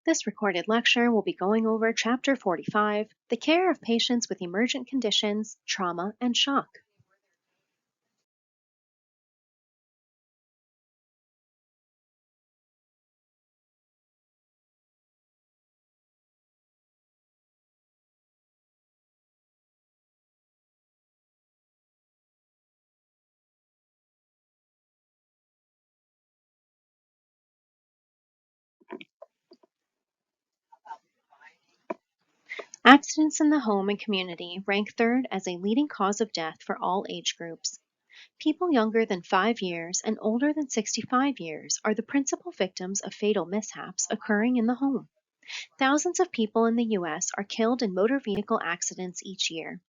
This recorded lecture will be going over Chapter 45, The Care of Patients with Emergent Conditions, Trauma, and Shock. Accidents in the home and community rank third as a leading cause of death for all age groups. People younger than 5 years and older than 65 years are the principal victims of fatal mishaps occurring in the home. Thousands of people in the U.S. are killed in motor vehicle accidents each year.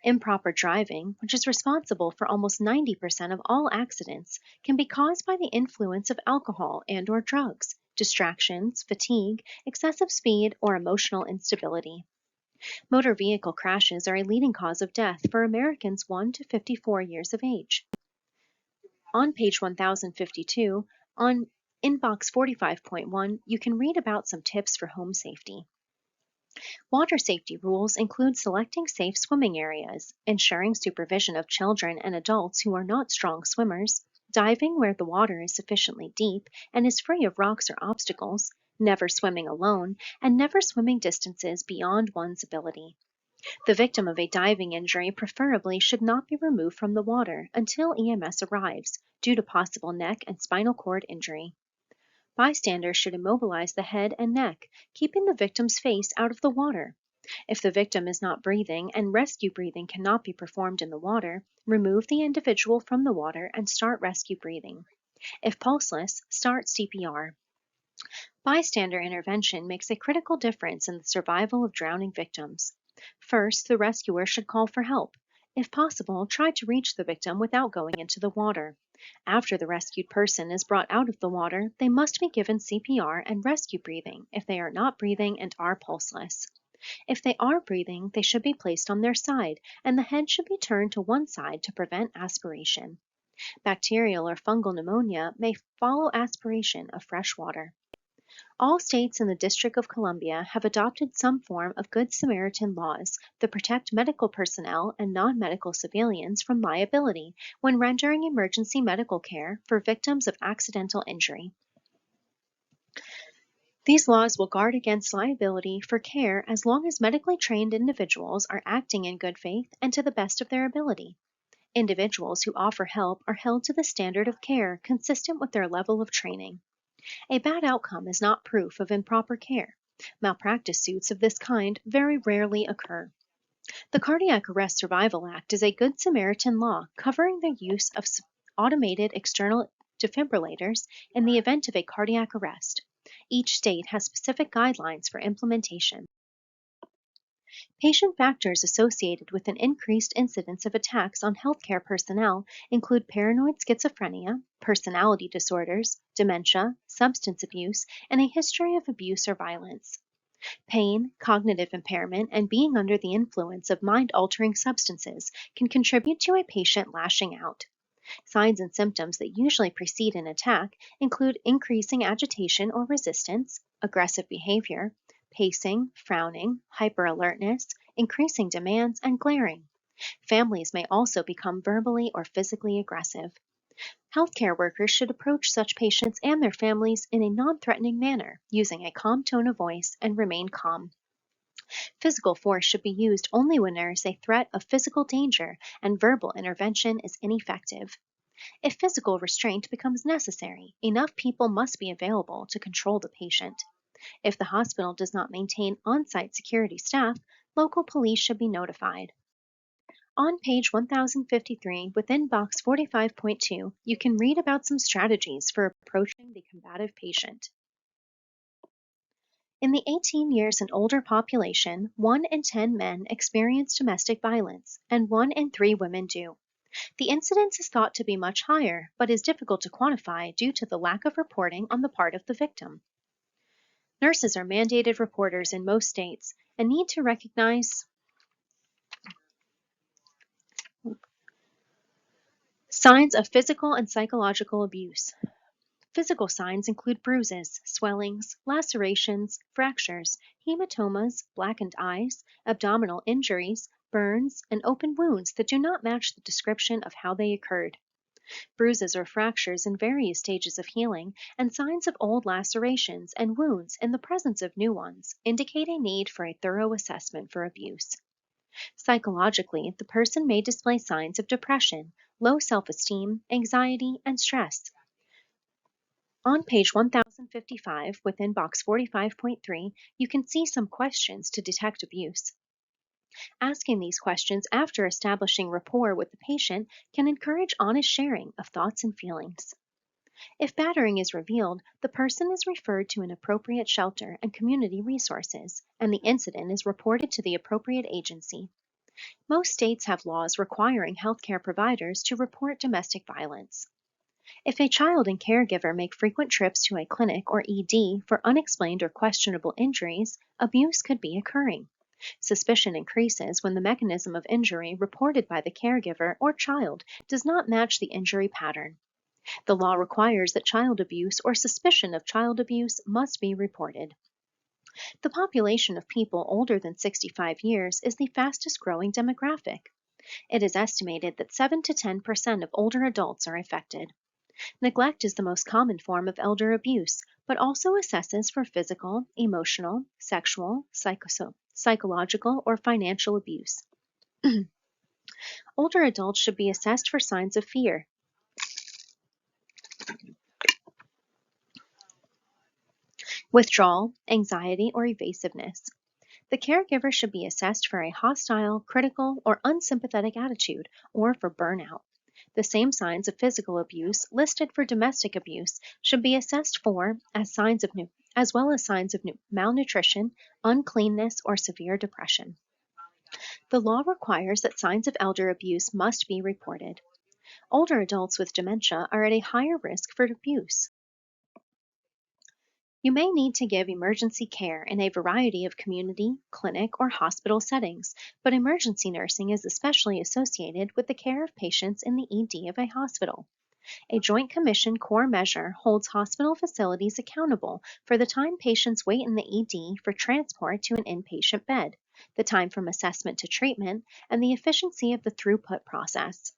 Improper driving, which is responsible for almost 90% of all accidents, can be caused by the influence of alcohol and/or drugs, distractions, fatigue, excessive speed, or emotional instability. Motor vehicle crashes are a leading cause of death for Americans 1 to 54 years of age. On page 1052, on Inbox 45.1, you can read about some tips for home safety. Water safety rules include selecting safe swimming areas, ensuring supervision of children and adults who are not strong swimmers, diving where the water is sufficiently deep and is free of rocks or obstacles, never swimming alone, and never swimming distances beyond one's ability. The victim of a diving injury preferably should not be removed from the water until EMS arrives due to possible neck and spinal cord injury. Bystanders should immobilize the head and neck, keeping the victim's face out of the water. If the victim is not breathing and rescue breathing cannot be performed in the water, remove the individual from the water and start rescue breathing. If pulseless, start CPR. Bystander intervention makes a critical difference in the survival of drowning victims. First, the rescuer should call for help. If possible, try to reach the victim without going into the water. After the rescued person is brought out of the water, they must be given CPR and rescue breathing if they are not breathing and are pulseless. If they are breathing, they should be placed on their side, and the head should be turned to one side to prevent aspiration. Bacterial or fungal pneumonia may follow aspiration of fresh water. All states in the District of Columbia have adopted some form of Good Samaritan laws that protect medical personnel and non-medical civilians from liability when rendering emergency medical care for victims of accidental injury. These laws will guard against liability for care as long as medically trained individuals are acting in good faith and to the best of their ability. Individuals who offer help are held to the standard of care consistent with their level of training. A bad outcome is not proof of improper care. Malpractice suits of this kind very rarely occur. The Cardiac Arrest Survival Act is a Good Samaritan law covering the use of automated external defibrillators in the event of a cardiac arrest. Each state has specific guidelines for implementation. Patient factors associated with an increased incidence of attacks on healthcare personnel include paranoid schizophrenia, personality disorders, dementia, substance abuse, and a history of abuse or violence. Pain, cognitive impairment, and being under the influence of mind-altering substances can contribute to a patient lashing out. Signs and symptoms that usually precede an attack include increasing agitation or resistance, aggressive behavior, pacing, frowning, hyperalertness, increasing demands, and glaring. Families may also become verbally or physically aggressive. Healthcare workers should approach such patients and their families in a non-threatening manner, using a calm tone of voice and remain calm. Physical force should be used only when there is a threat of physical danger and verbal intervention is ineffective. If physical restraint becomes necessary, enough people must be available to control the patient. If the hospital does not maintain on-site security staff, local police should be notified. On page 1053 within box 45.2, you can read about some strategies for approaching the combative patient. In the 18 years and older population, 1 in 10 men experience domestic violence, and 1 in 3 women do. The incidence is thought to be much higher, but is difficult to quantify due to the lack of reporting on the part of the victim. Nurses are mandated reporters in most states and need to recognize signs of physical and psychological abuse. Physical signs include bruises, swellings, lacerations, fractures, hematomas, blackened eyes, abdominal injuries, burns, and open wounds that do not match the description of how they occurred. Bruises or fractures in various stages of healing, and signs of old lacerations and wounds in the presence of new ones indicate a need for a thorough assessment for abuse. Psychologically, the person may display signs of depression, low self-esteem, anxiety, and stress. On page 1055, within box 45.3, you can see some questions to detect abuse. Asking these questions after establishing rapport with the patient can encourage honest sharing of thoughts and feelings. If battering is revealed, the person is referred to an appropriate shelter and community resources, and the incident is reported to the appropriate agency. Most states have laws requiring healthcare providers to report domestic violence. If a child and caregiver make frequent trips to a clinic or ED for unexplained or questionable injuries, abuse could be occurring. Suspicion increases when the mechanism of injury reported by the caregiver or child does not match the injury pattern. The law requires that child abuse or suspicion of child abuse must be reported. The population of people older than 65 years is the fastest growing demographic. It is estimated that 7 to 10% of older adults are affected. Neglect is the most common form of elder abuse, but also assesses for physical, emotional, sexual, psychological, or financial abuse. Older adults should be assessed for signs of fear, withdrawal, anxiety, or evasiveness. The caregiver should be assessed for a hostile, critical, or unsympathetic attitude, or for burnout. The same signs of physical abuse listed for domestic abuse should be assessed for as well as signs of malnutrition, uncleanness, or severe depression. The law requires that signs of elder abuse must be reported. Older adults with dementia are at a higher risk for abuse. You may need to give emergency care in a variety of community, clinic, or hospital settings, but emergency nursing is especially associated with the care of patients in the ED of a hospital. A Joint Commission core measure holds hospital facilities accountable for the time patients wait in the ED for transport to an inpatient bed, the time from assessment to treatment, and the efficiency of the throughput process.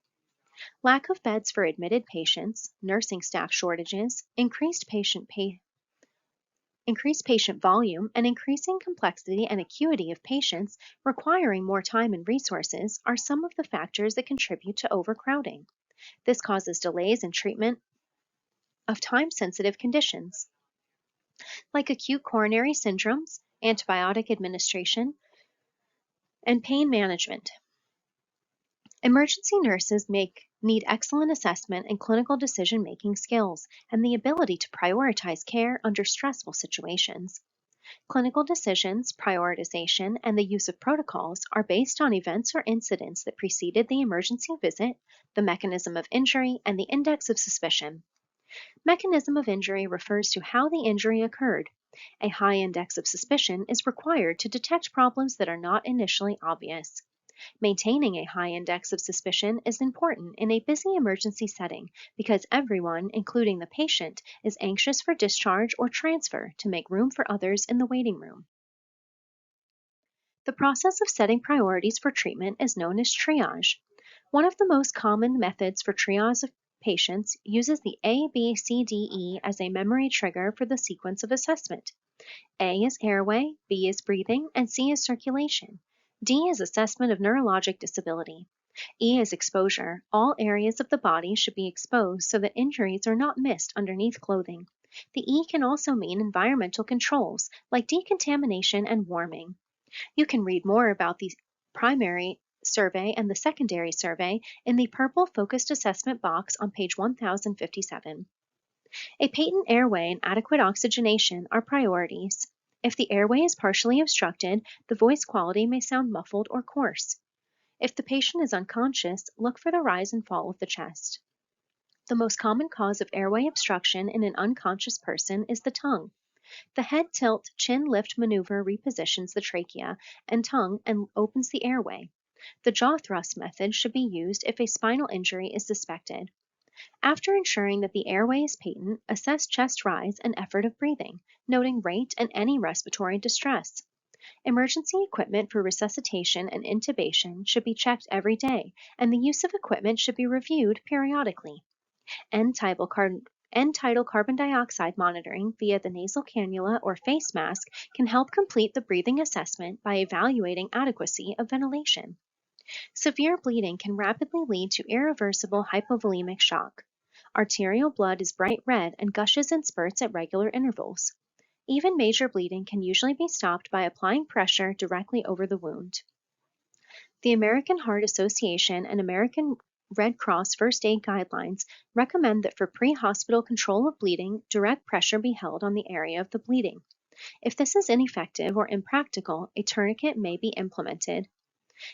Lack of beds for admitted patients, nursing staff shortages, increased patient volume, and increasing complexity and acuity of patients requiring more time and resources are some of the factors that contribute to overcrowding. This causes delays in treatment of time-sensitive conditions, like acute coronary syndromes, antibiotic administration, and pain management. Emergency nurses need excellent assessment and clinical decision-making skills and the ability to prioritize care under stressful situations. Clinical decisions, prioritization, and the use of protocols are based on events or incidents that preceded the emergency visit, the mechanism of injury, and the index of suspicion. Mechanism of injury refers to how the injury occurred. A high index of suspicion is required to detect problems that are not initially obvious. Maintaining a high index of suspicion is important in a busy emergency setting because everyone, including the patient, is anxious for discharge or transfer to make room for others in the waiting room. The process of setting priorities for treatment is known as triage. One of the most common methods for triage of patients uses the A, B, C, D, E as a memory trigger for the sequence of assessment. A is airway, B is breathing, and C is circulation. D is assessment of neurologic disability. E is exposure. All areas of the body should be exposed so that injuries are not missed underneath clothing. The E can also mean environmental controls like decontamination and warming. You can read more about the primary survey and the secondary survey in the purple focused assessment box on page 1057. A patent airway and adequate oxygenation are priorities. If the airway is partially obstructed, the voice quality may sound muffled or coarse. If the patient is unconscious, look for the rise and fall of the chest. The most common cause of airway obstruction in an unconscious person is the tongue. The head tilt chin lift maneuver repositions the trachea and tongue and opens the airway. The jaw thrust method should be used if a spinal injury is suspected. After ensuring that the airway is patent, assess chest rise and effort of breathing, noting rate and any respiratory distress. Emergency equipment for resuscitation and intubation should be checked every day, and the use of equipment should be reviewed periodically. End-tidal carbon dioxide monitoring via the nasal cannula or face mask can help complete the breathing assessment by evaluating adequacy of ventilation. Severe bleeding can rapidly lead to irreversible hypovolemic shock. Arterial blood is bright red and gushes in spurts at regular intervals. Even major bleeding can usually be stopped by applying pressure directly over the wound. The American Heart Association and American Red Cross First Aid Guidelines recommend that for pre-hospital control of bleeding, direct pressure be held on the area of the bleeding. If this is ineffective or impractical, a tourniquet may be implemented.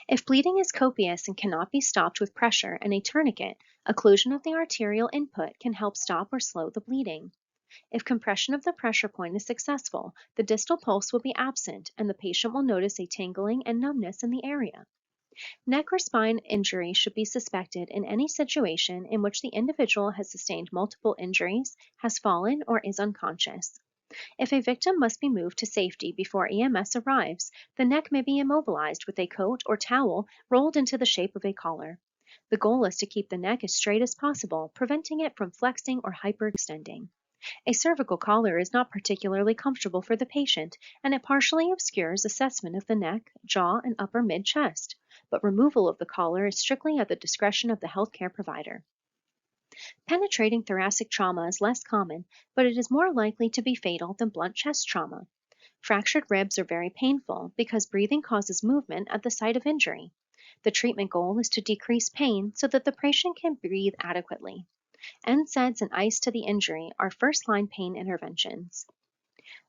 If bleeding is copious and cannot be stopped with pressure and a tourniquet, occlusion of the arterial input can help stop or slow the bleeding. If compression of the pressure point is successful, the distal pulse will be absent and the patient will notice a tingling and numbness in the area. Neck or spine injury should be suspected in any situation in which the individual has sustained multiple injuries, has fallen, or is unconscious. If a victim must be moved to safety before EMS arrives, the neck may be immobilized with a coat or towel rolled into the shape of a collar. The goal is to keep the neck as straight as possible, preventing it from flexing or hyperextending. A cervical collar is not particularly comfortable for the patient, and it partially obscures assessment of the neck, jaw, and upper mid-chest, but removal of the collar is strictly at the discretion of the healthcare provider. Penetrating thoracic trauma is less common, but it is more likely to be fatal than blunt chest trauma. Fractured ribs are very painful because breathing causes movement at the site of injury. The treatment goal is to decrease pain so that the patient can breathe adequately. NSAIDs and ice to the injury are first-line pain interventions.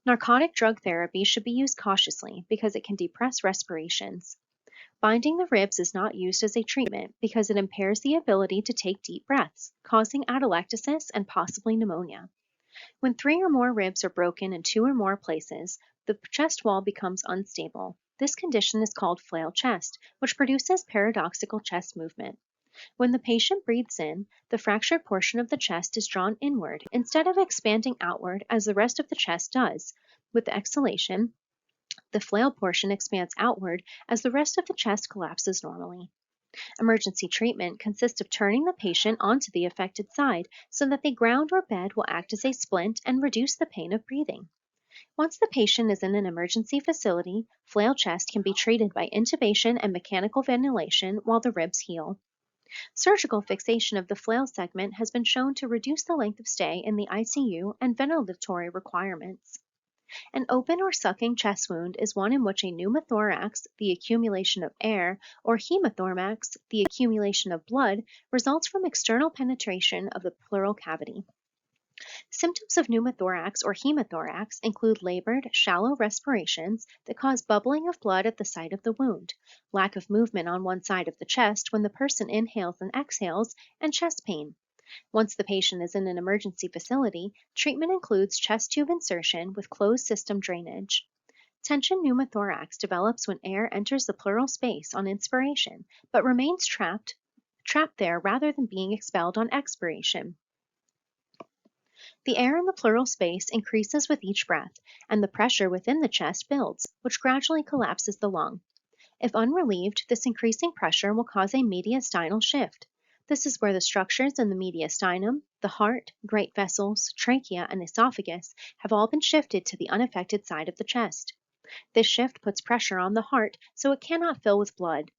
Narcotic drug therapy should be used cautiously because it can depress respirations. Binding the ribs is not used as a treatment because it impairs the ability to take deep breaths, causing atelectasis and possibly pneumonia. When 3 or more ribs are broken in 2 or more places, the chest wall becomes unstable. This condition is called flail chest, which produces paradoxical chest movement. When the patient breathes in, the fractured portion of the chest is drawn inward instead of expanding outward as the rest of the chest does. With the exhalation, the flail portion expands outward as the rest of the chest collapses normally. Emergency treatment consists of turning the patient onto the affected side so that the ground or bed will act as a splint and reduce the pain of breathing. Once the patient is in an emergency facility, flail chest can be treated by intubation and mechanical ventilation while the ribs heal. Surgical fixation of the flail segment has been shown to reduce the length of stay in the ICU and ventilatory requirements. An open or sucking chest wound is one in which a pneumothorax, the accumulation of air, or hemothorax, the accumulation of blood, results from external penetration of the pleural cavity. Symptoms of pneumothorax or hemothorax include labored, shallow respirations that cause bubbling of blood at the site of the wound, lack of movement on one side of the chest when the person inhales and exhales, and chest pain. Once the patient is in an emergency facility, treatment includes chest tube insertion with closed system drainage. Tension pneumothorax develops when air enters the pleural space on inspiration, but remains trapped there rather than being expelled on expiration. The air in the pleural space increases with each breath, and the pressure within the chest builds, which gradually collapses the lung. If unrelieved, this increasing pressure will cause a mediastinal shift. This is where the structures in the mediastinum, the heart, great vessels, trachea, and esophagus have all been shifted to the unaffected side of the chest. This shift puts pressure on the heart so it cannot fill with blood.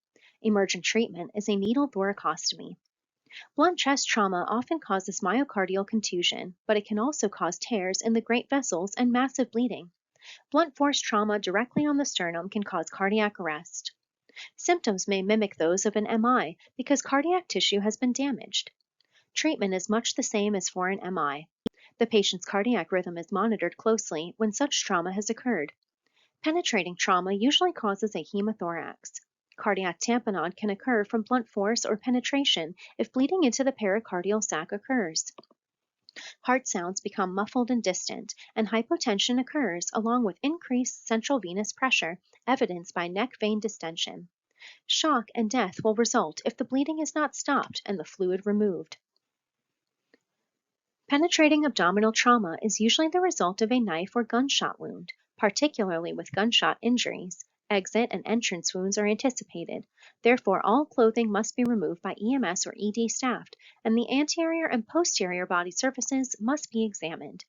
Emergent treatment is a needle thoracostomy. Blunt chest trauma often causes myocardial contusion, but it can also cause tears in the great vessels and massive bleeding. Blunt force trauma directly on the sternum can cause cardiac arrest. Symptoms may mimic those of an MI because cardiac tissue has been damaged. Treatment is much the same as for an MI. The patient's cardiac rhythm is monitored closely when such trauma has occurred. Penetrating trauma usually causes a hemothorax. Cardiac tamponade can occur from blunt force or penetration if bleeding into the pericardial sac occurs. Heart sounds become muffled and distant, and hypotension occurs along with increased central venous pressure, evidenced by neck vein distension. Shock and death will result if the bleeding is not stopped and the fluid removed. Penetrating abdominal trauma is usually the result of a knife or gunshot wound, particularly with gunshot injuries. Exit and entrance wounds are anticipated. Therefore, all clothing must be removed by EMS or ED staff, and the anterior and posterior body surfaces must be examined.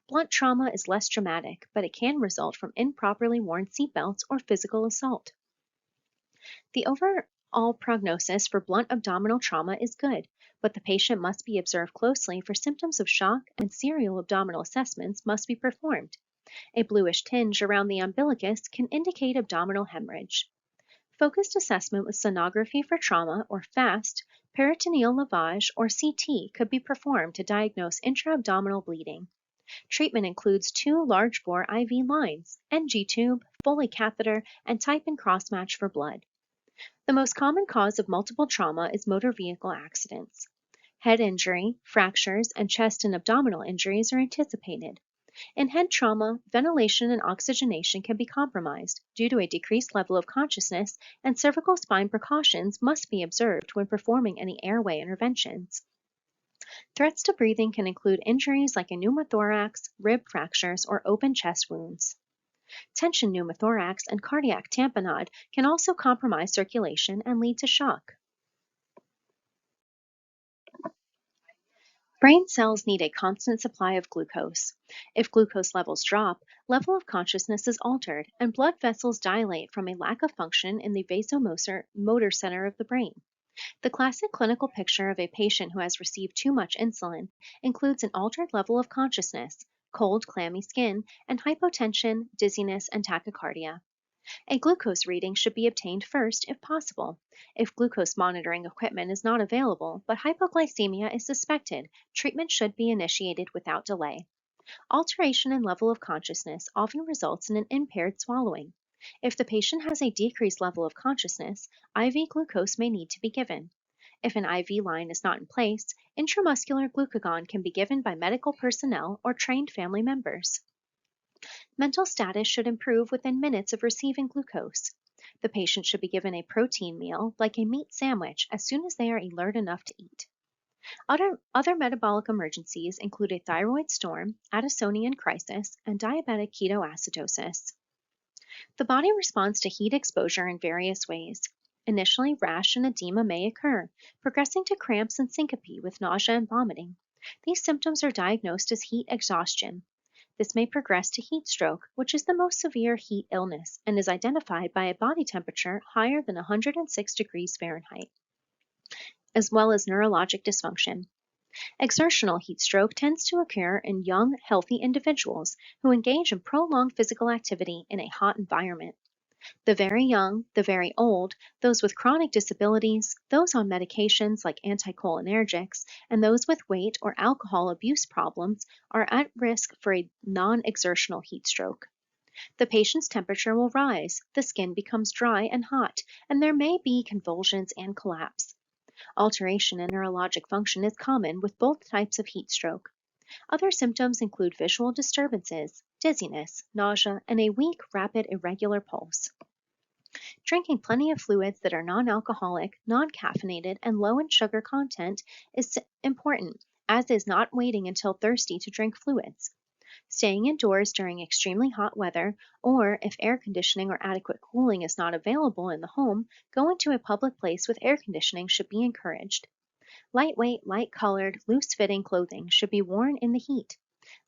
Blunt trauma is less dramatic, but it can result from improperly worn seatbelts or physical assault. The overall prognosis for blunt abdominal trauma is good, but the patient must be observed closely for symptoms of shock, and serial abdominal assessments must be performed. A bluish tinge around the umbilicus can indicate abdominal hemorrhage. Focused assessment with sonography for trauma, or FAST, peritoneal lavage, or CT could be performed to diagnose intra-abdominal bleeding. Treatment includes 2 large bore IV lines, NG tube, Foley catheter, and type and crossmatch for blood. The most common cause of multiple trauma is motor vehicle accidents. Head injury, fractures, and chest and abdominal injuries are anticipated. In head trauma, ventilation and oxygenation can be compromised due to a decreased level of consciousness, and cervical spine precautions must be observed when performing any airway interventions. Threats to breathing can include injuries like a pneumothorax, rib fractures, or open chest wounds. Tension pneumothorax and cardiac tamponade can also compromise circulation and lead to shock. Brain cells need a constant supply of glucose. If glucose levels drop, level of consciousness is altered, and blood vessels dilate from a lack of function in the vasomotor center of the brain. The classic clinical picture of a patient who has received too much insulin includes an altered level of consciousness, cold, clammy skin, and hypotension, dizziness, and tachycardia. A glucose reading should be obtained first if possible. If glucose monitoring equipment is not available but hypoglycemia is suspected, treatment should be initiated without delay. Alteration in level of consciousness often results in an impaired swallowing. If the patient has a decreased level of consciousness, IV glucose may need to be given. If an IV line is not in place, intramuscular glucagon can be given by medical personnel or trained family members. Mental status should improve within minutes of receiving glucose. The patient should be given a protein meal, like a meat sandwich, as soon as they are alert enough to eat. Other metabolic emergencies include a thyroid storm, Addisonian crisis, and diabetic ketoacidosis. The body responds to heat exposure in various ways. Initially, rash and edema may occur, progressing to cramps and syncope with nausea and vomiting. These symptoms are diagnosed as heat exhaustion. This may progress to heat stroke, which is the most severe heat illness and is identified by a body temperature higher than 106 degrees Fahrenheit, as well as neurologic dysfunction. Exertional heat stroke tends to occur in young, healthy individuals who engage in prolonged physical activity in a hot environment. The very young, the very old, those with chronic disabilities, those on medications like anticholinergics, and those with weight or alcohol abuse problems are at risk for a non-exertional heat stroke. The patient's temperature will rise, the skin becomes dry and hot, and there may be convulsions and collapse. Alteration in neurologic function is common with both types of heat stroke. Other symptoms include visual disturbances, dizziness, nausea, and a weak, rapid, irregular pulse. Drinking plenty of fluids that are non-alcoholic, non-caffeinated, and low in sugar content is important, as is not waiting until thirsty to drink fluids. Staying indoors during extremely hot weather, or if air conditioning or adequate cooling is not available in the home, going to a public place with air conditioning should be encouraged. Lightweight, light-colored, loose-fitting clothing should be worn in the heat.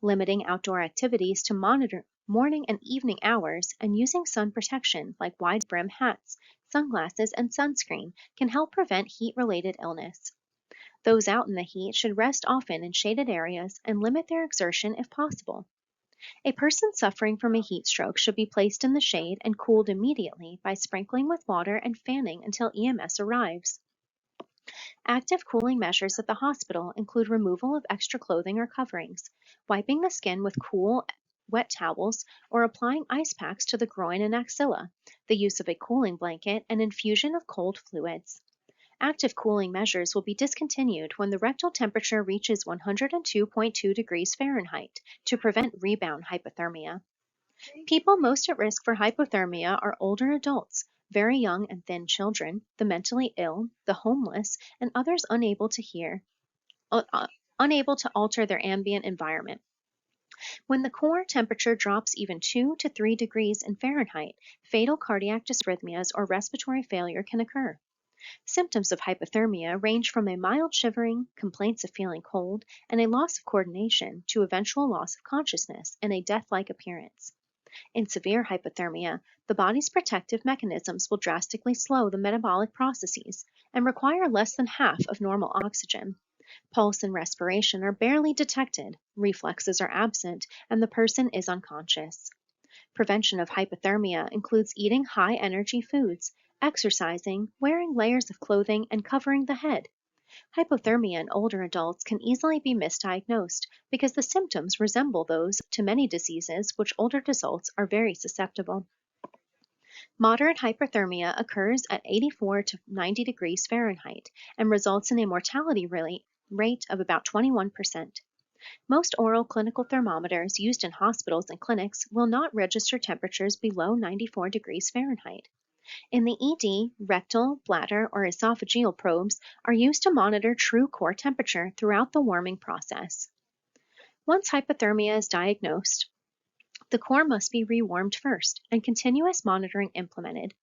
Limiting outdoor activities to morning and evening hours and using sun protection like wide brim hats, sunglasses, and sunscreen can help prevent heat-related illness. Those out in the heat should rest often in shaded areas and limit their exertion if possible. A person suffering from a heat stroke should be placed in the shade and cooled immediately by sprinkling with water and fanning until EMS arrives. Active cooling measures at the hospital include removal of extra clothing or coverings, wiping the skin with cool, wet towels, or applying ice packs to the groin and axilla, the use of a cooling blanket, and infusion of cold fluids. Active cooling measures will be discontinued when the rectal temperature reaches 102.2 degrees Fahrenheit to prevent rebound hypothermia. People most at risk for hypothermia are older adults, very young and thin children, the mentally ill, the homeless, and others unable to hear. unable to alter their ambient environment. When the core temperature drops even 2 to 3 degrees in Fahrenheit, fatal cardiac dysrhythmias or respiratory failure can occur. Symptoms of hypothermia range from a mild shivering, complaints of feeling cold, and a loss of coordination to eventual loss of consciousness and a death-like appearance. In severe hypothermia, the body's protective mechanisms will drastically slow the metabolic processes and require less than half of normal oxygen. Pulse and respiration are barely detected, reflexes are absent, and the person is unconscious. Prevention of hypothermia includes eating high-energy foods, exercising, wearing layers of clothing, and covering the head. Hypothermia in older adults can easily be misdiagnosed because the symptoms resemble those to many diseases which older adults are very susceptible. Moderate hypothermia occurs at 84 to 90 degrees Fahrenheit and results in a mortality rate of about 21%. Most oral clinical thermometers used in hospitals and clinics will not register temperatures below 94 degrees Fahrenheit. In the ED, rectal, bladder, or esophageal probes are used to monitor true core temperature throughout the warming process. Once hypothermia is diagnosed, the core must be rewarmed first and continuous monitoring implemented.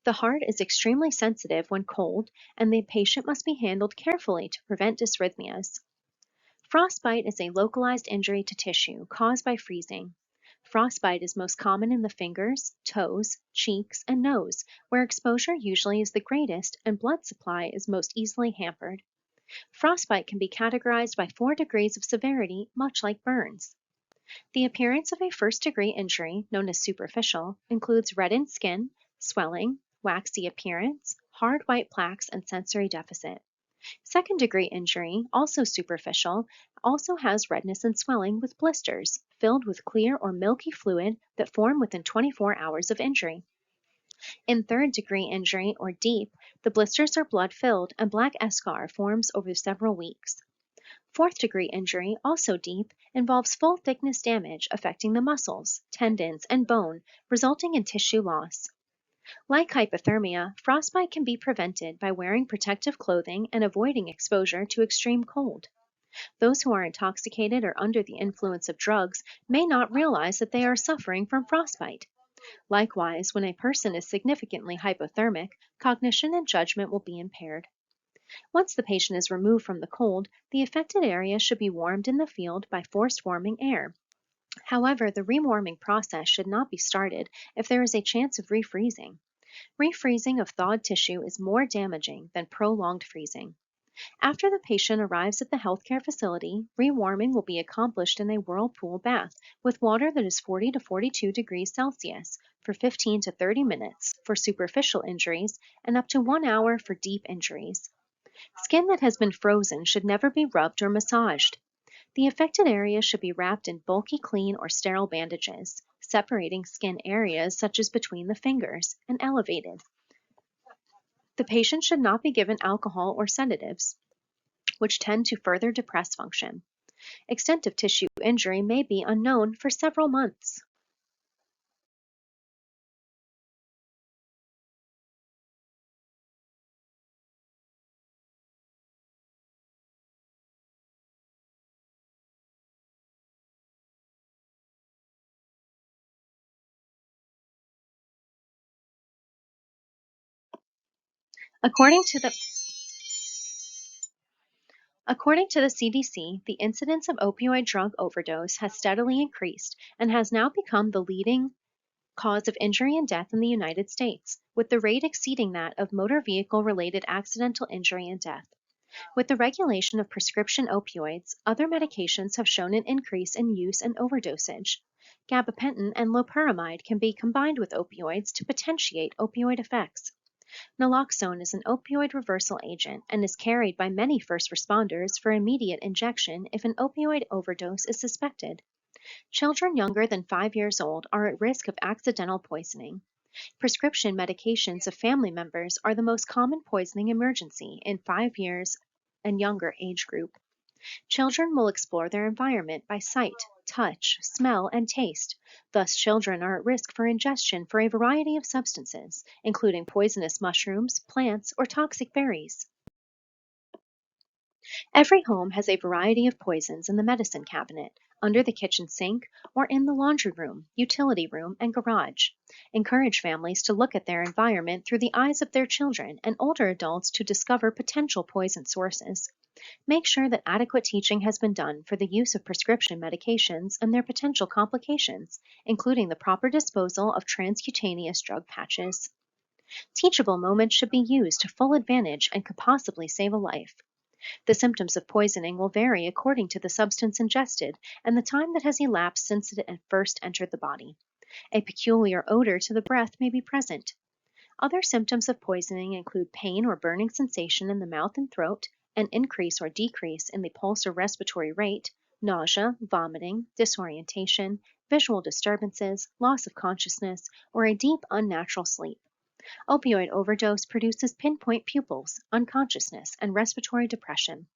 The heart is extremely sensitive when cold, and the patient must be handled carefully to prevent dysrhythmias. Frostbite is a localized injury to tissue caused by freezing. Frostbite is most common in the fingers, toes, cheeks, and nose, where exposure usually is the greatest and blood supply is most easily hampered. Frostbite can be categorized by 4 degrees of severity, much like burns. The appearance of a first-degree injury, known as superficial, includes reddened skin, swelling, waxy appearance, hard white plaques, and sensory deficit. Second-degree injury, also superficial, also has redness and swelling with blisters filled with clear or milky fluid that form within 24 hours of injury. In third-degree injury, or deep, the blisters are blood-filled and black eschar forms over several weeks. Fourth-degree injury, also deep, involves full-thickness damage affecting the muscles, tendons, and bone, resulting in tissue loss. Like hypothermia, frostbite can be prevented by wearing protective clothing and avoiding exposure to extreme cold. Those who are intoxicated or under the influence of drugs may not realize that they are suffering from frostbite. Likewise, when a person is significantly hypothermic, cognition and judgment will be impaired. Once the patient is removed from the cold, the affected area should be warmed in the field by forced warming air. However, the rewarming process should not be started if there is a chance of refreezing. Refreezing of thawed tissue is more damaging than prolonged freezing. After the patient arrives at the healthcare facility, rewarming will be accomplished in a whirlpool bath with water that is 40 to 42 degrees Celsius for 15 to 30 minutes for superficial injuries and up to 1 hour for deep injuries. Skin that has been frozen should never be rubbed or massaged. The affected area should be wrapped in bulky, clean, or sterile bandages, separating skin areas such as between the fingers, and elevated. The patient should not be given alcohol or sedatives, which tend to further depress function. Extent of tissue injury may be unknown for several months. According to the CDC, the incidence of opioid drug overdose has steadily increased and has now become the leading cause of injury and death in the United States, with the rate exceeding that of motor vehicle-related accidental injury and death. With the regulation of prescription opioids, other medications have shown an increase in use and overdosage. Gabapentin and loperamide can be combined with opioids to potentiate opioid effects. Naloxone is an opioid reversal agent and is carried by many first responders for immediate injection if an opioid overdose is suspected. Children younger than 5 years old are at risk of accidental poisoning. Prescription medications of family members are the most common poisoning emergency in 5 years and younger age group. Children will explore their environment by sight, touch, smell, and taste. Thus, children are at risk for ingestion for a variety of substances, including poisonous mushrooms, plants, or toxic berries. Every home has a variety of poisons in the medicine cabinet, under the kitchen sink, or in the laundry room, utility room, and garage. Encourage families to look at their environment through the eyes of their children and older adults to discover potential poison sources. Make sure that adequate teaching has been done for the use of prescription medications and their potential complications, including the proper disposal of transcutaneous drug patches. Teachable moments should be used to full advantage and could possibly save a life. The symptoms of poisoning will vary according to the substance ingested and the time that has elapsed since it first entered the body. A peculiar odor to the breath may be present. Other symptoms of poisoning include pain or burning sensation in the mouth and throat, an increase or decrease in the pulse or respiratory rate, nausea, vomiting, disorientation, visual disturbances, loss of consciousness, or a deep unnatural sleep. Opioid overdose produces pinpoint pupils, unconsciousness, and respiratory depression.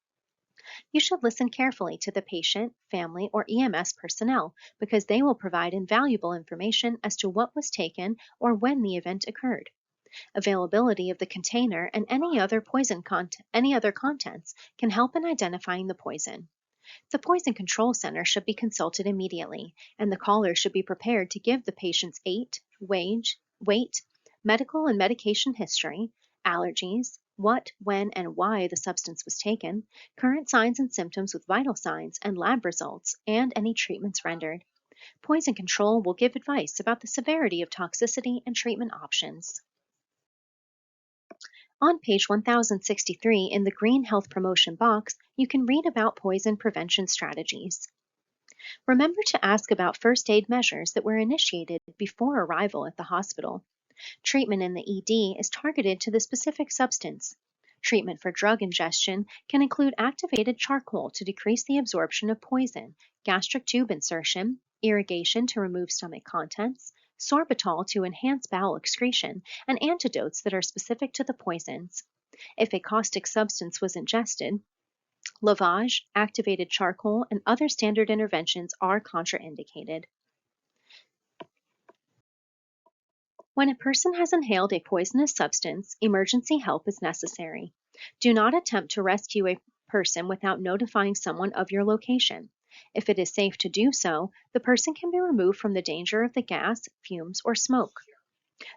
You should listen carefully to the patient, family, or EMS personnel because they will provide invaluable information as to what was taken or when the event occurred. Availability of the container and any other contents can help in identifying the poison. The Poison Control Center should be consulted immediately, and the caller should be prepared to give the patient's weight, medical and medication history, allergies, what, when, and why the substance was taken, current signs and symptoms with vital signs and lab results, and any treatments rendered. Poison Control will give advice about the severity of toxicity and treatment options. On page 1063 in the Green Health Promotion box, you can read about poison prevention strategies. Remember to ask about first aid measures that were initiated before arrival at the hospital. Treatment in the ED is targeted to the specific substance. Treatment for drug ingestion can include activated charcoal to decrease the absorption of poison, gastric tube insertion, irrigation to remove stomach contents, sorbitol to enhance bowel excretion, and antidotes that are specific to the poisons. If a caustic substance was ingested, lavage, activated charcoal, and other standard interventions are contraindicated. When a person has inhaled a poisonous substance, emergency help is necessary. Do not attempt to rescue a person without notifying someone of your location. If it is safe to do so, the person can be removed from the danger of the gas, fumes, or smoke.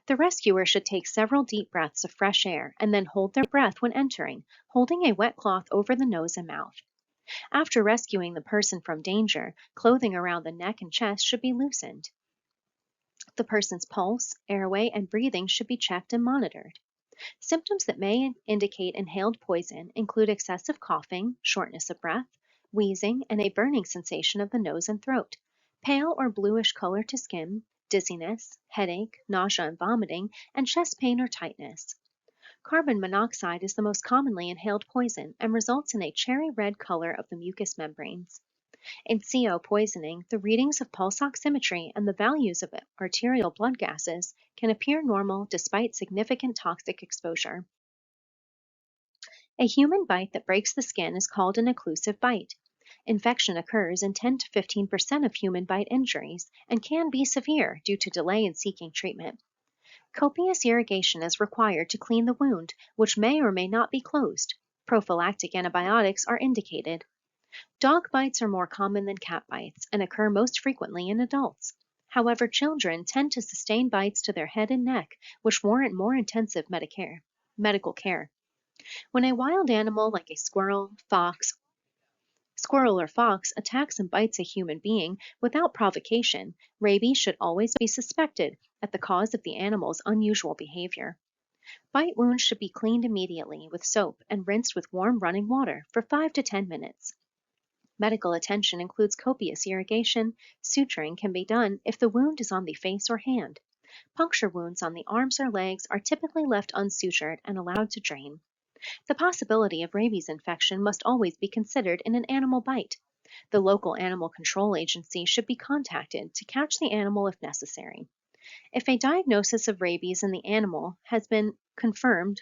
The rescuer should take several deep breaths of fresh air and then hold their breath when entering, holding a wet cloth over the nose and mouth. After rescuing the person from danger, clothing around the neck and chest should be loosened. The person's pulse, airway, and breathing should be checked and monitored. Symptoms that may indicate inhaled poison include excessive coughing, shortness of breath, wheezing, and a burning sensation of the nose and throat, pale or bluish color to skin, dizziness, headache, nausea and vomiting, and chest pain or tightness. Carbon monoxide is the most commonly inhaled poison and results in a cherry red color of the mucous membranes. In CO poisoning, the readings of pulse oximetry and the values of arterial blood gases can appear normal despite significant toxic exposure. A human bite that breaks the skin is called an occlusive bite. Infection occurs in 10 to 15% of human bite injuries and can be severe due to delay in seeking treatment. Copious irrigation is required to clean the wound, which may or may not be closed. Prophylactic antibiotics are indicated. Dog bites are more common than cat bites and occur most frequently in adults. However, children tend to sustain bites to their head and neck, which warrant more intensive medical care. When a wild animal like a squirrel or fox attacks and bites a human being without provocation, rabies should always be suspected at the cause of the animal's unusual behavior. Bite wounds should be cleaned immediately with soap and rinsed with warm running water for 5 to 10 minutes. Medical attention includes copious irrigation. Suturing can be done if the wound is on the face or hand. Puncture wounds on the arms or legs are typically left unsutured and allowed to drain. The possibility of rabies infection must always be considered in an animal bite. The local animal control agency should be contacted to catch the animal if necessary. If a diagnosis of rabies in the animal has been confirmed,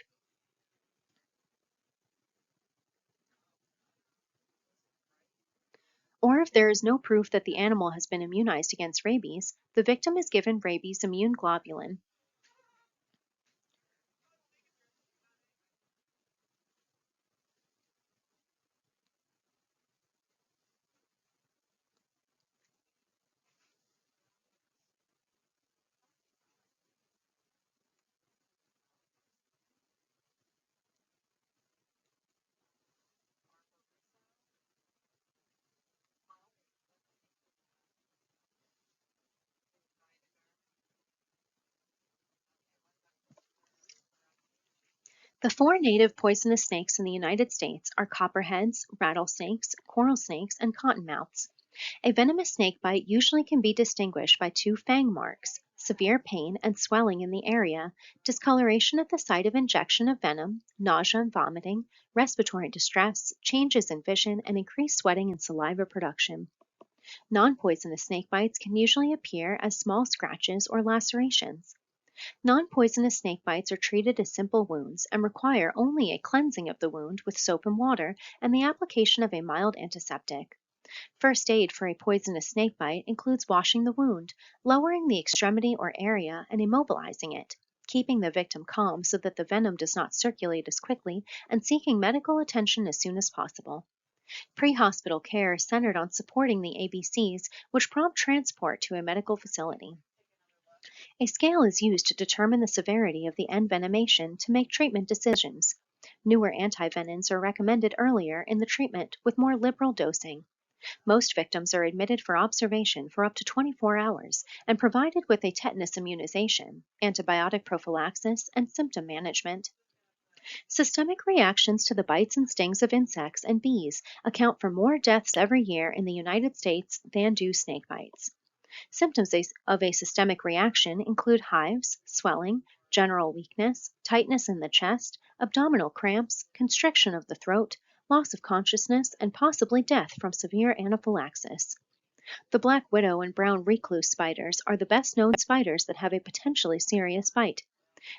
or if there is no proof that the animal has been immunized against rabies, the victim is given rabies immune globulin. The four native poisonous snakes in the United States are copperheads, rattlesnakes, coral snakes, and cottonmouths. A venomous snake bite usually can be distinguished by two fang marks, severe pain and swelling in the area, discoloration at the site of injection of venom, nausea and vomiting, respiratory distress, changes in vision, and increased sweating and saliva production. Non-poisonous snake bites can usually appear as small scratches or lacerations. Non-poisonous snake bites are treated as simple wounds and require only a cleansing of the wound with soap and water and the application of a mild antiseptic. First aid for a poisonous snake bite includes washing the wound, lowering the extremity or area, and immobilizing it, keeping the victim calm so that the venom does not circulate as quickly, and seeking medical attention as soon as possible. Pre-hospital care is centered on supporting the ABCs, which prompt transport to a medical facility. A scale is used to determine the severity of the envenomation to make treatment decisions. Newer antivenoms are recommended earlier in the treatment with more liberal dosing. Most victims are admitted for observation for up to 24 hours and provided with a tetanus immunization, antibiotic prophylaxis, and symptom management. Systemic reactions to the bites and stings of insects and bees account for more deaths every year in the United States than do snake bites. Symptoms of a systemic reaction include hives, swelling, general weakness, tightness in the chest, abdominal cramps, constriction of the throat, loss of consciousness, and possibly death from severe anaphylaxis. The black widow and brown recluse spiders are the best known spiders that have a potentially serious bite.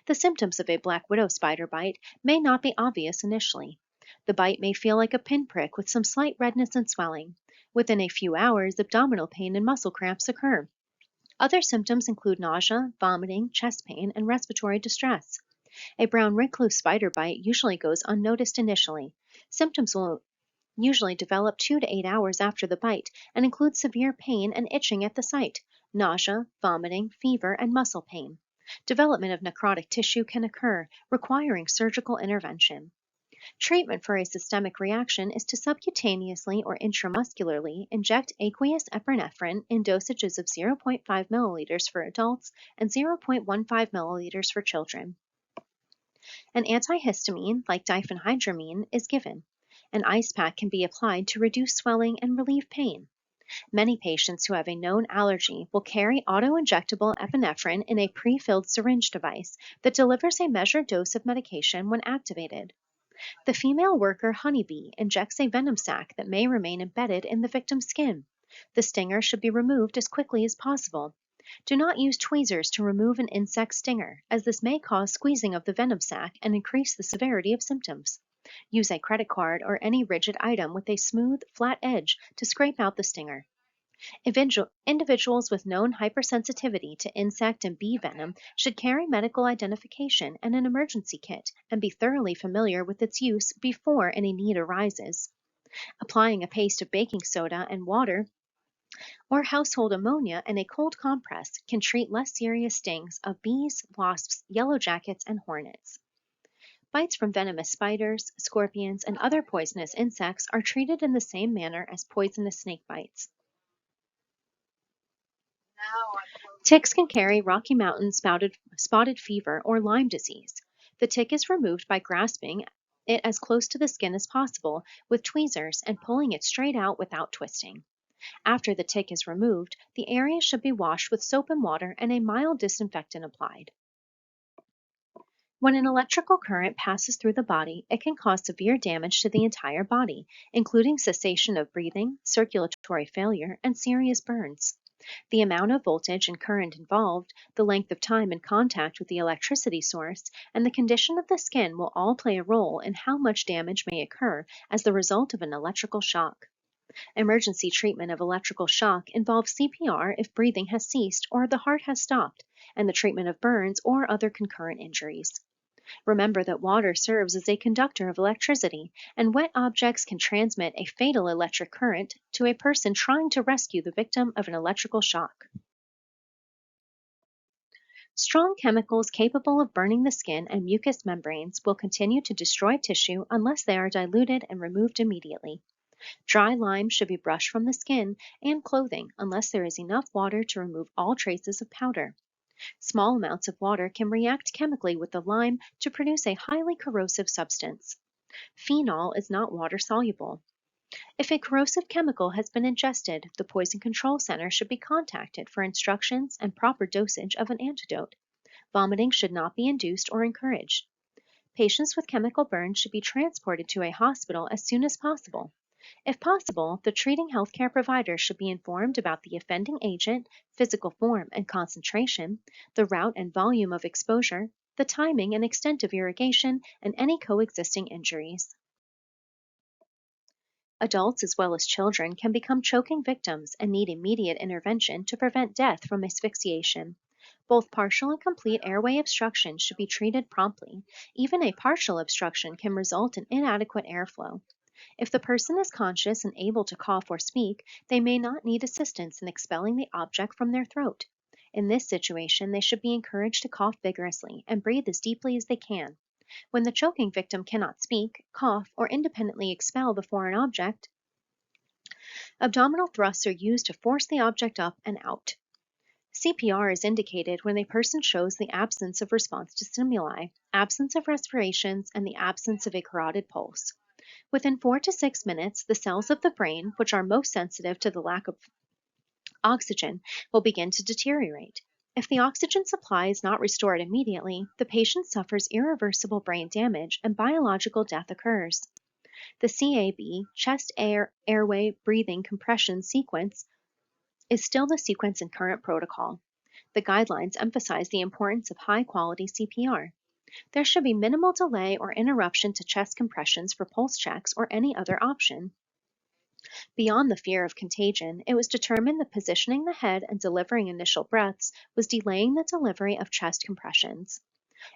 The symptoms of a black widow spider bite may not be obvious initially. The bite may feel like a pinprick with some slight redness and swelling. Within a few hours, abdominal pain and muscle cramps occur. Other symptoms include nausea, vomiting, chest pain, and respiratory distress. A brown recluse spider bite usually goes unnoticed initially. Symptoms will usually develop 2 to 8 hours after the bite and include severe pain and itching at the site, nausea, vomiting, fever, and muscle pain. Development of necrotic tissue can occur, requiring surgical intervention. Treatment for a systemic reaction is to subcutaneously or intramuscularly inject aqueous epinephrine in dosages of 0.5 milliliters for adults and 0.15 milliliters for children. An antihistamine, like diphenhydramine, is given. An ice pack can be applied to reduce swelling and relieve pain. Many patients who have a known allergy will carry auto-injectable epinephrine in a pre-filled syringe device that delivers a measured dose of medication when activated. The female worker honeybee injects a venom sac that may remain embedded in the victim's skin. The stinger should be removed as quickly as possible. Do not use tweezers to remove an insect stinger, as this may cause squeezing of the venom sac and increase the severity of symptoms. Use a credit card or any rigid item with a smooth, flat edge to scrape out the stinger. Individuals with known hypersensitivity to insect and bee venom should carry medical identification and an emergency kit and be thoroughly familiar with its use before any need arises. Applying a paste of baking soda and water or household ammonia and a cold compress can treat less serious stings of bees, wasps, yellow jackets, and hornets. Bites from venomous spiders, scorpions, and other poisonous insects are treated in the same manner as poisonous snake bites. Ticks can carry Rocky Mountain spotted fever or Lyme disease. The tick is removed by grasping it as close to the skin as possible with tweezers and pulling it straight out without twisting. After the tick is removed, the area should be washed with soap and water and a mild disinfectant applied. When an electrical current passes through the body, it can cause severe damage to the entire body, including cessation of breathing, circulatory failure, and serious burns. The amount of voltage and current involved, the length of time in contact with the electricity source, and the condition of the skin will all play a role in how much damage may occur as the result of an electrical shock. Emergency treatment of electrical shock involves CPR if breathing has ceased or the heart has stopped, and the treatment of burns or other concurrent injuries. Remember that water serves as a conductor of electricity, and wet objects can transmit a fatal electric current to a person trying to rescue the victim of an electrical shock. Strong chemicals capable of burning the skin and mucous membranes will continue to destroy tissue unless they are diluted and removed immediately. Dry lime should be brushed from the skin and clothing unless there is enough water to remove all traces of powder. Small amounts of water can react chemically with the lime to produce a highly corrosive substance. Phenol is not water soluble. If a corrosive chemical has been ingested, the Poison Control Center should be contacted for instructions and proper dosage of an antidote. Vomiting should not be induced or encouraged. Patients with chemical burns should be transported to a hospital as soon as possible. If possible, the treating healthcare provider should be informed about the offending agent, physical form and concentration, the route and volume of exposure, the timing and extent of irrigation, and any coexisting injuries. Adults as well as children can become choking victims and need immediate intervention to prevent death from asphyxiation. Both partial and complete airway obstruction should be treated promptly. Even a partial obstruction can result in inadequate airflow. If the person is conscious and able to cough or speak, they may not need assistance in expelling the object from their throat. In this situation, they should be encouraged to cough vigorously and breathe as deeply as they can. When the choking victim cannot speak, cough, or independently expel the foreign object, abdominal thrusts are used to force the object up and out. CPR is indicated when a person shows the absence of response to stimuli, absence of respirations, and the absence of a carotid pulse. Within 4 to 6 minutes, the cells of the brain, which are most sensitive to the lack of oxygen, will begin to deteriorate. If the oxygen supply is not restored immediately, the patient suffers irreversible brain damage and biological death occurs. The CAB, chest airway breathing compression sequence, is still the sequence in current protocol. The guidelines emphasize the importance of high-quality CPR. There should be minimal delay or interruption to chest compressions for pulse checks or any other option. Beyond the fear of contagion, it was determined that positioning the head and delivering initial breaths was delaying the delivery of chest compressions.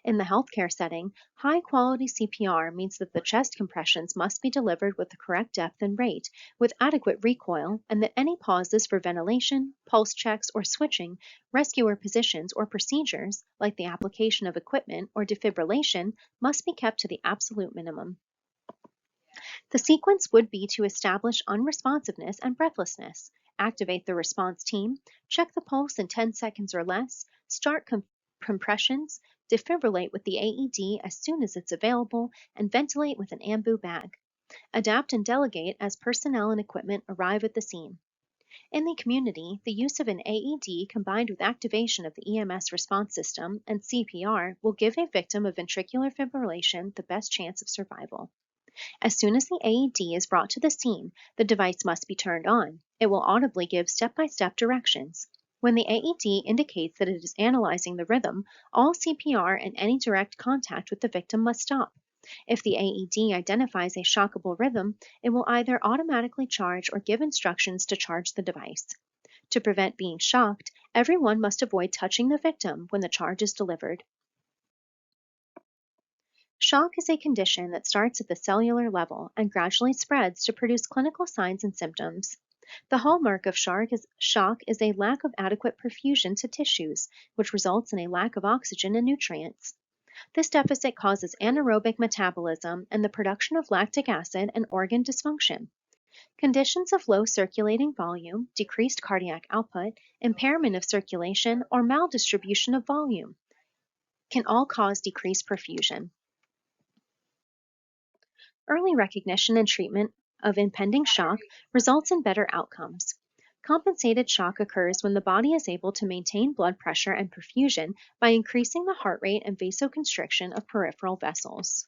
In the healthcare setting, high-quality CPR means that the chest compressions must be delivered with the correct depth and rate, with adequate recoil, and that any pauses for ventilation, pulse checks, or switching, rescuer positions, or procedures, like the application of equipment or defibrillation, must be kept to the absolute minimum. The sequence would be to establish unresponsiveness and breathlessness, activate the response team, check the pulse in 10 seconds or less, start compressions, defibrillate with the AED as soon as it's available, and ventilate with an ambu bag. Adapt and delegate as personnel and equipment arrive at the scene. In the community, the use of an AED combined with activation of the EMS response system and CPR will give a victim of ventricular fibrillation the best chance of survival. As soon as the AED is brought to the scene, the device must be turned on. It will audibly give step-by-step directions. When the AED indicates that it is analyzing the rhythm, all CPR and any direct contact with the victim must stop. If the AED identifies a shockable rhythm, it will either automatically charge or give instructions to charge the device. To prevent being shocked, everyone must avoid touching the victim when the charge is delivered. Shock is a condition that starts at the cellular level and gradually spreads to produce clinical signs and symptoms. The hallmark of shock is a lack of adequate perfusion to tissues, which results in a lack of oxygen and nutrients. This deficit causes anaerobic metabolism and the production of lactic acid and organ dysfunction. Conditions of low circulating volume, decreased cardiac output, impairment of circulation, or maldistribution of volume can all cause decreased perfusion. Early recognition and treatment of impending shock results in better outcomes. Compensated shock occurs when the body is able to maintain blood pressure and perfusion by increasing the heart rate and vasoconstriction of peripheral vessels.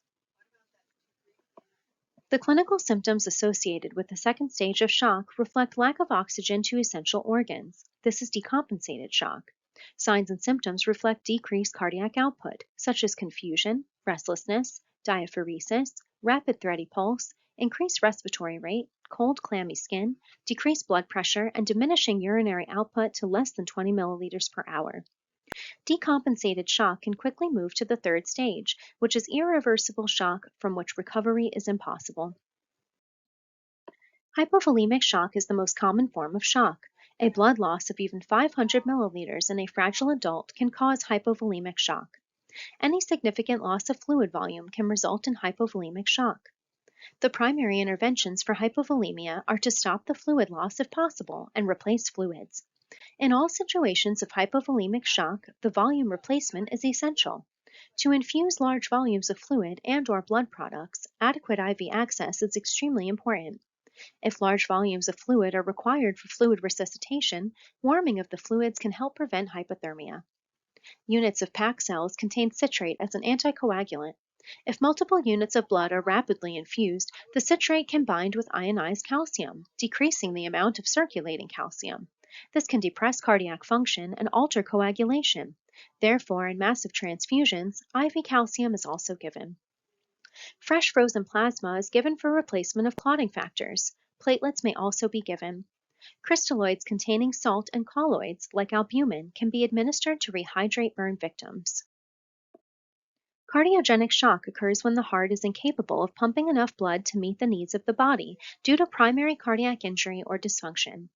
The clinical symptoms associated with the second stage of shock reflect lack of oxygen to essential organs. This is decompensated shock. Signs and symptoms reflect decreased cardiac output, such as confusion, restlessness, diaphoresis, rapid thready pulse, increased respiratory rate, cold clammy skin, decreased blood pressure, and diminishing urinary output to less than 20 milliliters per hour. Decompensated shock can quickly move to the third stage, which is irreversible shock from which recovery is impossible. Hypovolemic shock is the most common form of shock. A blood loss of even 500 milliliters in a fragile adult can cause hypovolemic shock. Any significant loss of fluid volume can result in hypovolemic shock. The primary interventions for hypovolemia are to stop the fluid loss if possible and replace fluids. In all situations of hypovolemic shock, the volume replacement is essential. To infuse large volumes of fluid and/or blood products, adequate IV access is extremely important. If large volumes of fluid are required for fluid resuscitation, warming of the fluids can help prevent hypothermia. Units of PAC cells contain citrate as an anticoagulant. If multiple units of blood are rapidly infused, the citrate can bind with ionized calcium, decreasing the amount of circulating calcium. This can depress cardiac function and alter coagulation. Therefore, in massive transfusions, IV calcium is also given. Fresh frozen plasma is given for replacement of clotting factors. Platelets may also be given. Crystalloids containing salt and colloids, like albumin, can be administered to rehydrate burn victims. Cardiogenic shock occurs when the heart is incapable of pumping enough blood to meet the needs of the body due to primary cardiac injury or dysfunction.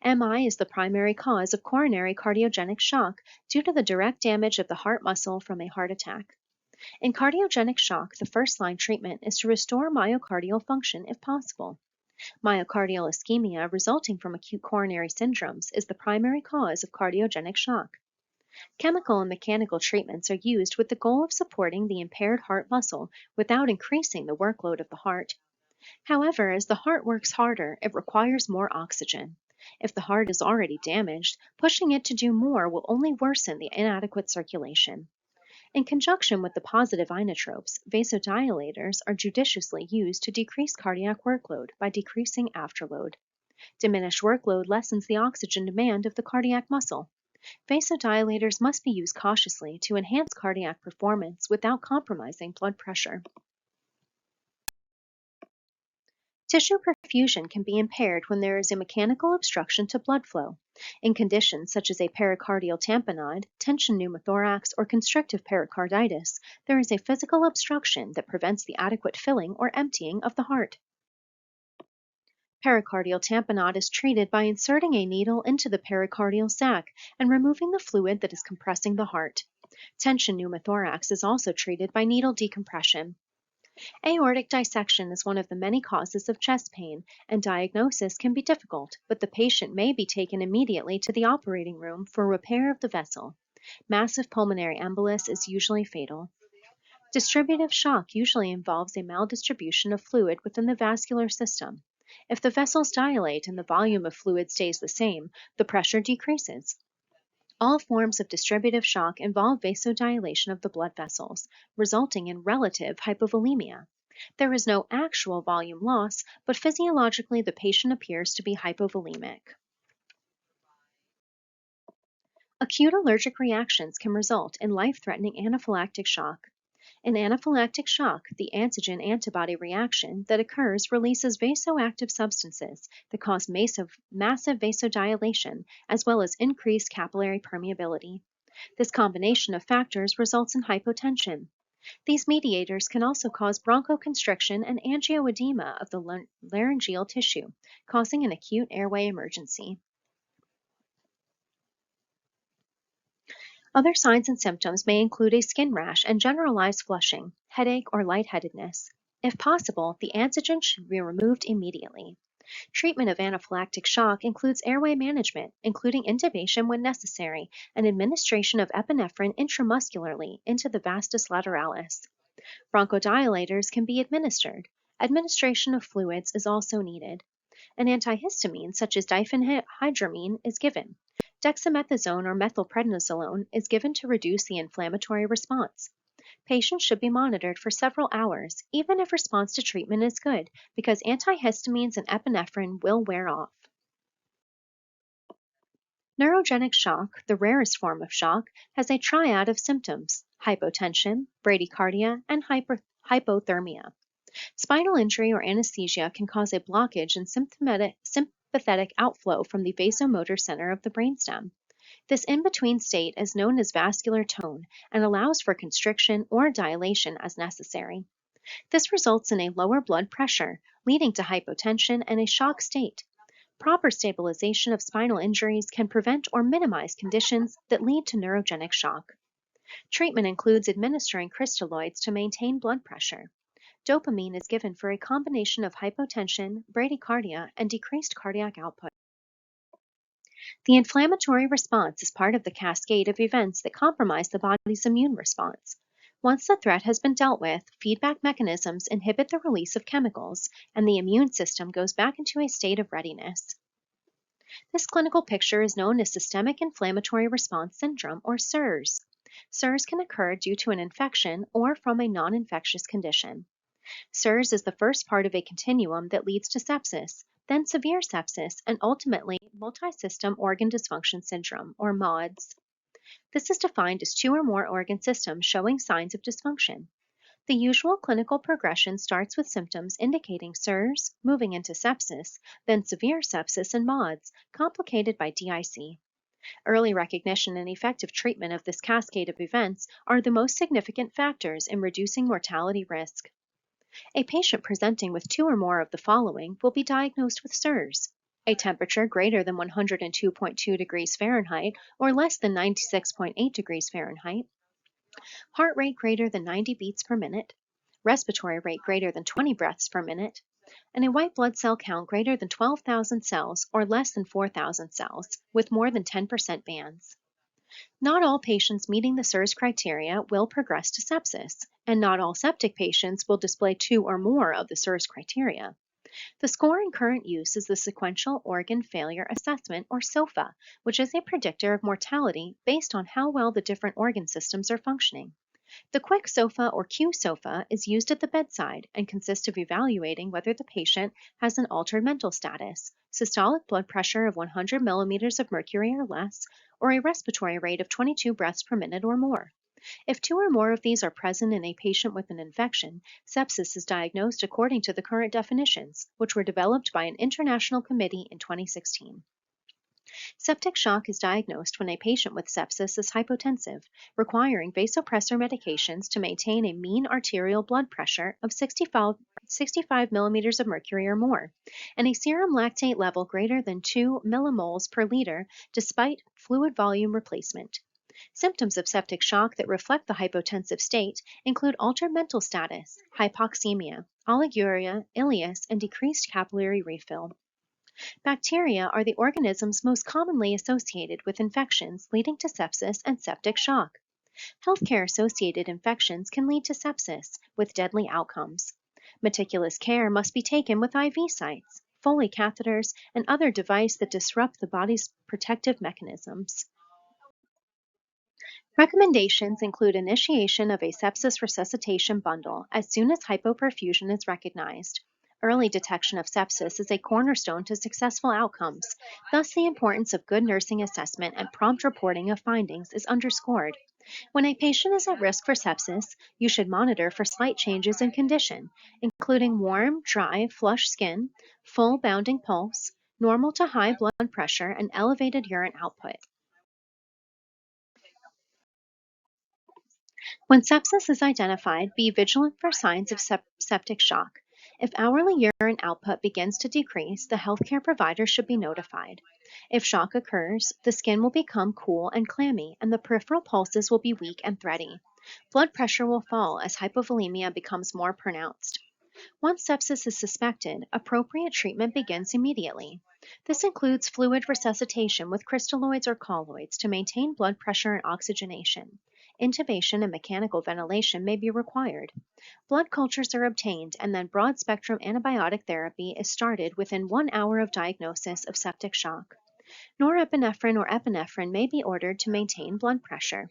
MI is the primary cause of coronary cardiogenic shock due to the direct damage of the heart muscle from a heart attack. In cardiogenic shock, the first-line treatment is to restore myocardial function if possible. Myocardial ischemia resulting from acute coronary syndromes is the primary cause of cardiogenic shock. Chemical and mechanical treatments are used with the goal of supporting the impaired heart muscle without increasing the workload of the heart. However, as the heart works harder, it requires more oxygen. If the heart is already damaged, pushing it to do more will only worsen the inadequate circulation. In conjunction with the positive inotropes, vasodilators are judiciously used to decrease cardiac workload by decreasing afterload. Diminished workload lessens the oxygen demand of the cardiac muscle. Vasodilators must be used cautiously to enhance cardiac performance without compromising blood pressure. Tissue perfusion can be impaired when there is a mechanical obstruction to blood flow. In conditions such as a pericardial tamponade, tension pneumothorax, or constrictive pericarditis, there is a physical obstruction that prevents the adequate filling or emptying of the heart. Pericardial tamponade is treated by inserting a needle into the pericardial sac and removing the fluid that is compressing the heart. Tension pneumothorax is also treated by needle decompression. Aortic dissection is one of the many causes of chest pain, and diagnosis can be difficult, but the patient may be taken immediately to the operating room for repair of the vessel. Massive pulmonary embolus is usually fatal. Distributive shock usually involves a maldistribution of fluid within the vascular system. If the vessels dilate and the volume of fluid stays the same, the pressure decreases. All forms of distributive shock involve vasodilation of the blood vessels, resulting in relative hypovolemia. There is no actual volume loss, but physiologically the patient appears to be hypovolemic. Acute allergic reactions can result in life-threatening anaphylactic shock. In anaphylactic shock, the antigen-antibody reaction that occurs releases vasoactive substances that cause massive vasodilation as well as increased capillary permeability. This combination of factors results in hypotension. These mediators can also cause bronchoconstriction and angioedema of the laryngeal tissue, causing an acute airway emergency. Other signs and symptoms may include a skin rash and generalized flushing, headache, or lightheadedness. If possible, the antigen should be removed immediately. Treatment of anaphylactic shock includes airway management, including intubation when necessary, and administration of epinephrine intramuscularly into the vastus lateralis. Bronchodilators can be administered. Administration of fluids is also needed. An antihistamine, such as diphenhydramine, is given. Dexamethasone or methylprednisolone is given to reduce the inflammatory response. Patients should be monitored for several hours, even if response to treatment is good, because antihistamines and epinephrine will wear off. Neurogenic shock, the rarest form of shock, has a triad of symptoms: hypotension, bradycardia, and hypothermia. Spinal injury or anesthesia can cause a blockage in sympathetic outflow from the vasomotor center of the brainstem. This in-between state is known as vascular tone and allows for constriction or dilation as necessary. This results in a lower blood pressure, leading to hypotension and a shock state. Proper stabilization of spinal injuries can prevent or minimize conditions that lead to neurogenic shock. Treatment includes administering crystalloids to maintain blood pressure. Dopamine is given for a combination of hypotension, bradycardia, and decreased cardiac output. The inflammatory response is part of the cascade of events that compromise the body's immune response. Once the threat has been dealt with, feedback mechanisms inhibit the release of chemicals, and the immune system goes back into a state of readiness. This clinical picture is known as systemic inflammatory response syndrome, or SIRS. SIRS can occur due to an infection or from a non-infectious condition. SIRS is the first part of a continuum that leads to sepsis, then severe sepsis, and ultimately multisystem organ dysfunction syndrome, or MODS. This is defined as two or more organ systems showing signs of dysfunction. The usual clinical progression starts with symptoms indicating SIRS, moving into sepsis, then severe sepsis and MODS, complicated by DIC. Early recognition and effective treatment of this cascade of events are the most significant factors in reducing mortality risk. A patient presenting with two or more of the following will be diagnosed with SIRS: a temperature greater than 102.2 degrees Fahrenheit or less than 96.8 degrees Fahrenheit, heart rate greater than 90 beats per minute, respiratory rate greater than 20 breaths per minute, and a white blood cell count greater than 12,000 cells or less than 4,000 cells, with more than 10% bands. Not all patients meeting the SIRS criteria will progress to sepsis, and not all septic patients will display two or more of the SIRS criteria. The score in current use is the Sequential Organ Failure Assessment, or SOFA, which is a predictor of mortality based on how well the different organ systems are functioning. The quick SOFA or Q-SOFA is used at the bedside and consists of evaluating whether the patient has an altered mental status, systolic blood pressure of 100 millimeters of mercury or less, or a respiratory rate of 22 breaths per minute or more. If two or more of these are present in a patient with an infection, sepsis is diagnosed according to the current definitions, which were developed by an international committee in 2016. Septic shock is diagnosed when a patient with sepsis is hypotensive, requiring vasopressor medications to maintain a mean arterial blood pressure of 65 millimeters of mercury or more, and a serum lactate level greater than 2 millimoles per liter despite fluid volume replacement. Symptoms of septic shock that reflect the hypotensive state include altered mental status, hypoxemia, oliguria, ileus, and decreased capillary refill. Bacteria are the organisms most commonly associated with infections leading to sepsis and septic shock. Healthcare-associated infections can lead to sepsis, with deadly outcomes. Meticulous care must be taken with IV sites, Foley catheters, and other devices that disrupt the body's protective mechanisms. Recommendations include initiation of a sepsis resuscitation bundle as soon as hypoperfusion is recognized. Early detection of sepsis is a cornerstone to successful outcomes. Thus, the importance of good nursing assessment and prompt reporting of findings is underscored. When a patient is at risk for sepsis, you should monitor for slight changes in condition, including warm, dry, flush skin, full bounding pulse, normal to high blood pressure, and elevated urine output. When sepsis is identified, be vigilant for signs of septic shock. If hourly urine output begins to decrease, the healthcare provider should be notified. If shock occurs, the skin will become cool and clammy, and the peripheral pulses will be weak and thready. Blood pressure will fall as hypovolemia becomes more pronounced. Once sepsis is suspected, appropriate treatment begins immediately. This includes fluid resuscitation with crystalloids or colloids to maintain blood pressure and oxygenation. Intubation and mechanical ventilation may be required. Blood cultures are obtained, and then broad-spectrum antibiotic therapy is started within 1 hour of diagnosis of septic shock. Norepinephrine or epinephrine may be ordered to maintain blood pressure.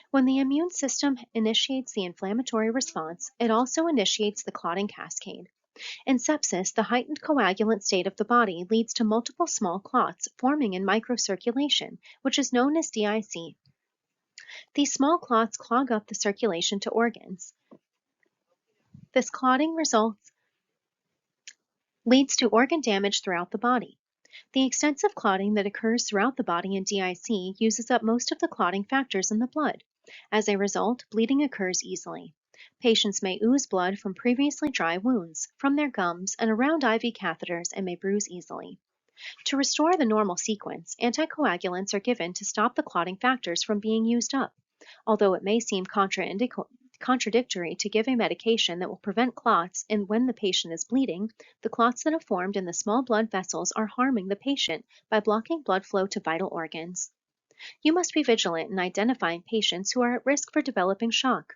When the immune system initiates the inflammatory response, it also initiates the clotting cascade. In sepsis, the heightened coagulant state of the body leads to multiple small clots forming in microcirculation, which is known as DIC. These small clots clog up the circulation to organs. This clotting leads to organ damage throughout the body. The extensive clotting that occurs throughout the body in DIC uses up most of the clotting factors in the blood. As a result, bleeding occurs easily. Patients may ooze blood from previously dry wounds, from their gums, and around IV catheters, and may bruise easily. To restore the normal sequence, anticoagulants are given to stop the clotting factors from being used up. Although it may seem contradictory to give a medication that will prevent clots, and when the patient is bleeding, the clots that have formed in the small blood vessels are harming the patient by blocking blood flow to vital organs. You must be vigilant in identifying patients who are at risk for developing shock.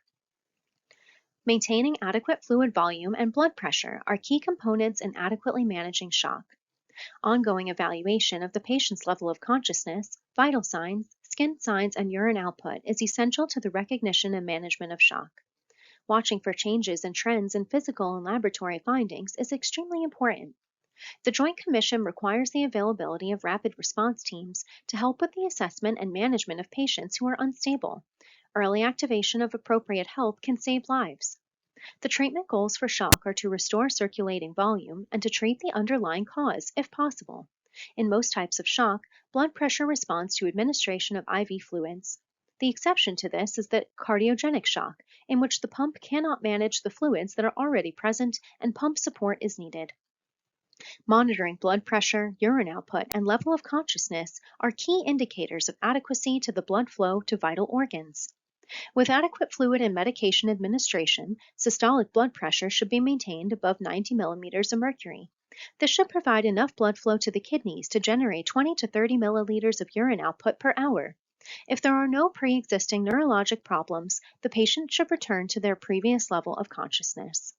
Maintaining adequate fluid volume and blood pressure are key components in adequately managing shock. Ongoing evaluation of the patient's level of consciousness, vital signs, skin signs, and urine output is essential to the recognition and management of shock. Watching for changes and trends in physical and laboratory findings is extremely important. The Joint Commission requires the availability of rapid response teams to help with the assessment and management of patients who are unstable. Early activation of appropriate help can save lives. The treatment goals for shock are to restore circulating volume and to treat the underlying cause, if possible. In most types of shock, blood pressure responds to administration of IV fluids. The exception to this is the cardiogenic shock, in which the pump cannot manage the fluids that are already present and pump support is needed. Monitoring blood pressure, urine output, and level of consciousness are key indicators of adequacy to the blood flow to vital organs. With adequate fluid and medication administration, systolic blood pressure should be maintained above 90 millimeters of mercury. This should provide enough blood flow to the kidneys to generate 20 to 30 milliliters of urine output per hour. If there are no pre-existing neurologic problems, the patient should return to their previous level of consciousness.